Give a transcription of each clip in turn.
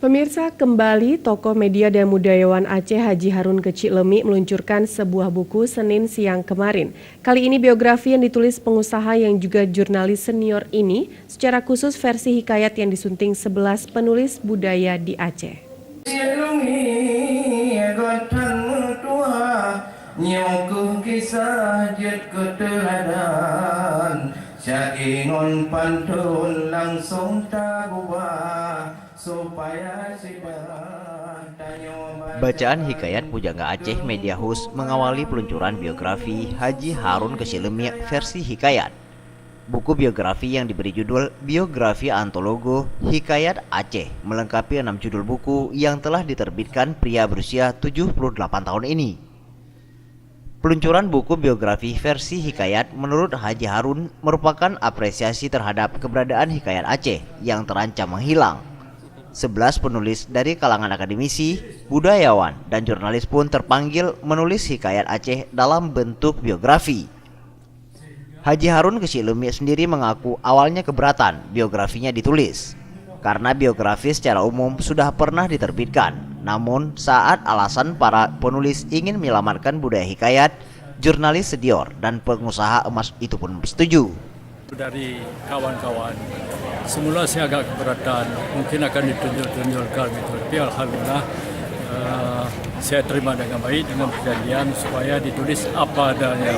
Pemirsa, kembali tokoh media dan budayawan Aceh Haji Harun Kecilemi meluncurkan sebuah buku Senin siang kemarin. Kali ini biografi yang ditulis pengusaha yang juga jurnalis senior ini secara khusus versi hikayat yang disunting 11 penulis budaya di Aceh. Bacaan hikayat Pujangga Aceh Media House mengawali peluncuran biografi Haji Harun Kecilemi versi hikayat. Buku biografi yang diberi judul Biografi Antologo Hikayat Aceh melengkapi 6 judul buku yang telah diterbitkan pria berusia 78 tahun ini. Peluncuran buku biografi versi hikayat menurut Haji Harun merupakan apresiasi terhadap keberadaan hikayat Aceh yang terancam menghilang. 11 penulis dari kalangan akademisi, budayawan, dan jurnalis pun terpanggil menulis hikayat Aceh dalam bentuk biografi. Haji Harun Kecilemi sendiri mengaku awalnya keberatan biografinya ditulis, karena biografi secara umum sudah pernah diterbitkan. Namun saat alasan para penulis ingin menyelamatkan budaya hikayat, jurnalis senior dan pengusaha emas itu pun setuju. Dari kawan-kawan, semula saya agak keberatan, mungkin akan ditunjuk-tunjukkan gitu. Tapi alhamdulillah saya terima dengan baik dengan perjanjian supaya ditulis apa adanya.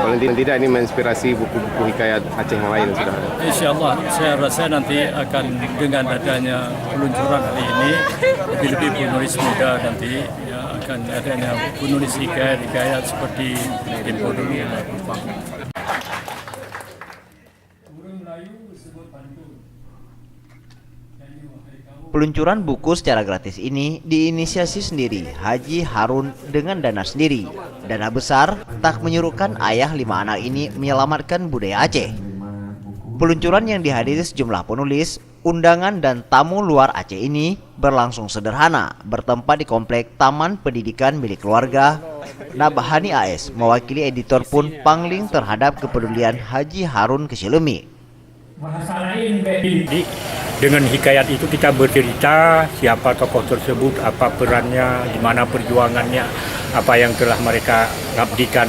Paling tidak ini menginspirasi buku-buku hikayat Aceh yang lain sudah ada. Insyaallah saya rasa nanti akan dengan adanya peluncuran hari ini lebih-lebih penulis muda nanti ya, akan adanya penulis hikayat seperti Tempo dulu. Peluncuran buku secara gratis ini diinisiasi sendiri Haji Harun dengan dana sendiri. Dana besar tak menyuruhkan ayah 5 anak ini menyelamatkan budaya Aceh. Peluncuran yang dihadiri sejumlah penulis, undangan dan tamu luar Aceh ini berlangsung sederhana, bertempat di komplek Taman Pendidikan milik keluarga. Nabhani AS mewakili editor pun pangling terhadap kepedulian Haji Harun Kecilemi. Dengan hikayat itu kita bercerita siapa tokoh tersebut, apa perannya, di mana perjuangannya, apa yang telah mereka ngabdikan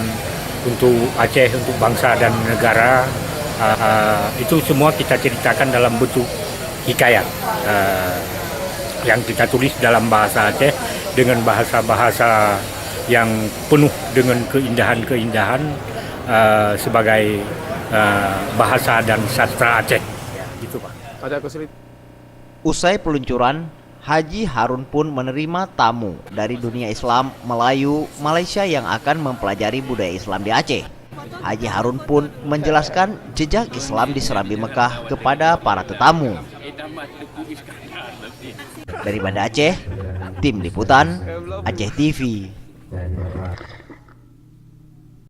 untuk Aceh, untuk bangsa dan negara. Itu semua kita ceritakan dalam bentuk hikayat yang kita tulis dalam bahasa Aceh dengan bahasa-bahasa yang penuh dengan keindahan-keindahan sebagai bahasa dan sastra Aceh. Gitu, Pak. Usai peluncuran, Haji Harun pun menerima tamu dari dunia Islam, Melayu, Malaysia yang akan mempelajari budaya Islam di Aceh. Haji Harun pun menjelaskan jejak Islam di Serambi Mekah kepada para tetamu. Dari Banda Aceh, Tim Liputan Aceh TV.